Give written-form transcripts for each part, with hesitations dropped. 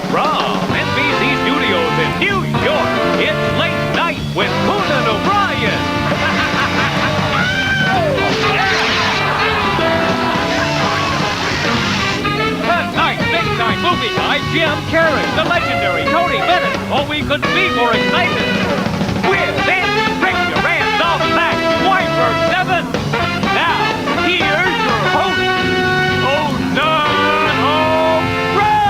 From NBC Studios in New York, it's Late Night with Conan O'Brien. Tonight's big-time movie guy, Jim Carrey, the legendary Tony Bennett. Oh, we couldn't be more excited. With Andy Richter and the Max Weinberg 7. Now, here's your host, Conan O'Brien.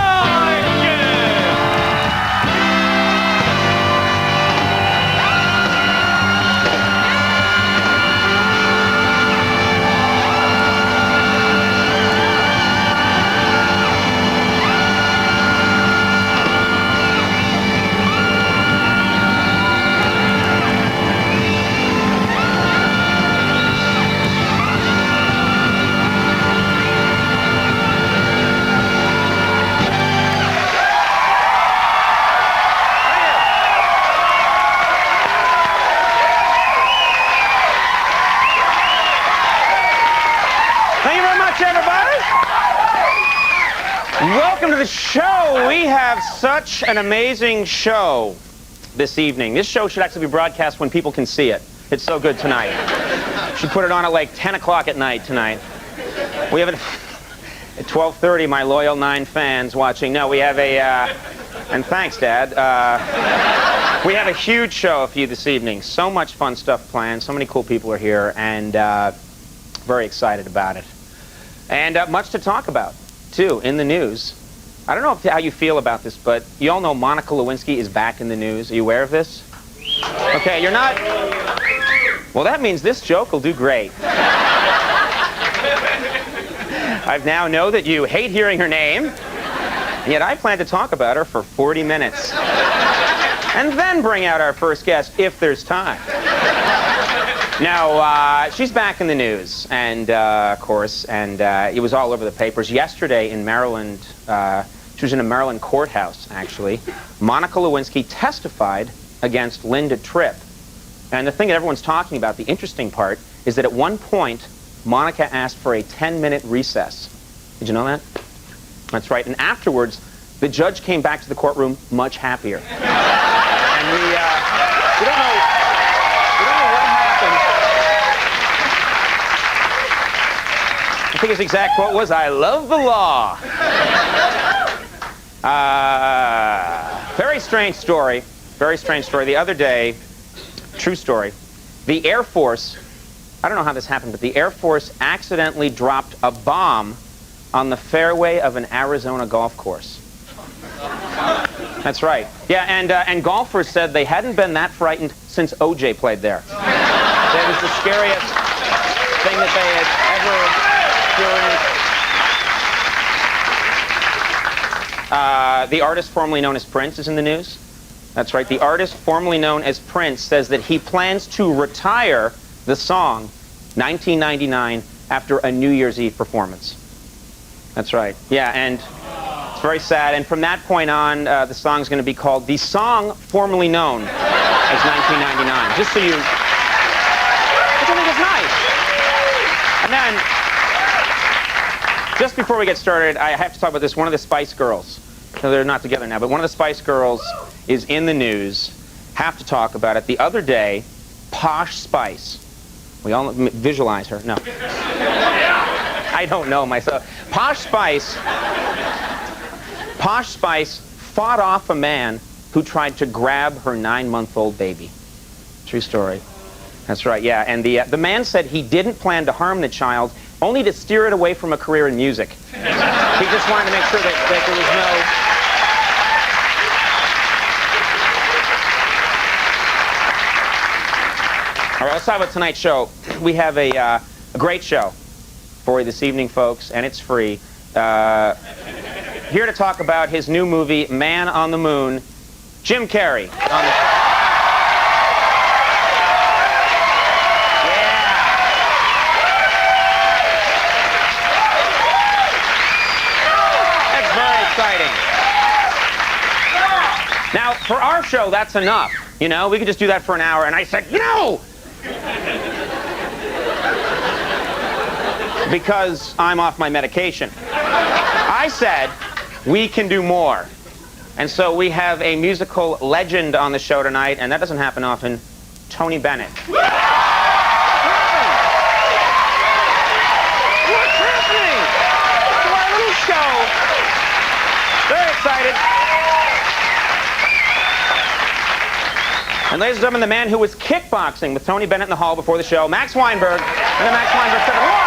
Welcome to the show. We have such an amazing show this evening. This show should actually be broadcast when people can see it. It's so good tonight. Should put it on at like 10 o'clock at night tonight. We have it at 12:30, my loyal 9 fans watching. No, we have a, and thanks, Dad. We have a huge show for you this evening. So much fun stuff planned. So many cool people are here, and very excited about it. And much to talk about, too, in the news. I don't know how you feel about this, but you all know Monica Lewinsky is back in the news. Are you aware of this? Okay, you're not? Well, that means this joke will do great. I now know that you hate hearing her name, and yet I plan to talk about her for 40 minutes. And then bring out our first guest, if there's time. Now, she's back in the news, and, of course, and it was all over the papers. Yesterday in Maryland, she was in a Maryland courthouse, actually. Monica Lewinsky testified against Linda Tripp. And the thing that everyone's talking about, the interesting part, is that at one point, Monica asked for a 10-minute recess. Did you know that? That's right. And afterwards, the judge came back to the courtroom much happier. And we don't know what happened. I think his exact quote was, "I love the law." Very strange story. Very strange story. The other day, true story, the Air Force, I don't know how this happened, but the Air Force accidentally dropped a bomb on the fairway of an Arizona golf course. That's right. Yeah, and golfers said they hadn't been that frightened since O.J. played there. That was the scariest thing that they had ever experienced. The artist formerly known as Prince is in the news. That's right. The artist formerly known as Prince says that he plans to retire the song 1999 after a New Year's Eve performance. That's right. Yeah, and it's very sad. And from that point on, the song's going to be called The Song Formerly Known as 1999. Just so you... Which I think is nice. And then, just before we get started, I have to talk about this. One of the Spice Girls, no, they're not together now, but one of the Spice Girls is in the news. Have to talk about it. The other day, Posh Spice. We all visualize her. No. I don't know myself. Posh Spice fought off a man who tried to grab her 9-month-old baby. True story. That's right, yeah. And the man said he didn't plan to harm the child, only to steer it away from a career in music. He just wanted to make sure that there was no... All right, let's talk about tonight's show. We have a great show for you this evening, folks, and it's free. Here to talk about his new movie, Man on the Moon, Jim Carrey. That's very exciting. Now, for our show, that's enough. You know, we could just do that for an hour. And I said, no! Because I'm off my medication. I said, we can do more. And so we have a musical legend on the show tonight, and that doesn't happen often, Tony Bennett. What's happening? To our little show. Very excited. And ladies and gentlemen, the man who was kickboxing with Tony Bennett in the hall before the show, Max Weinberg. And then Max Weinberg said,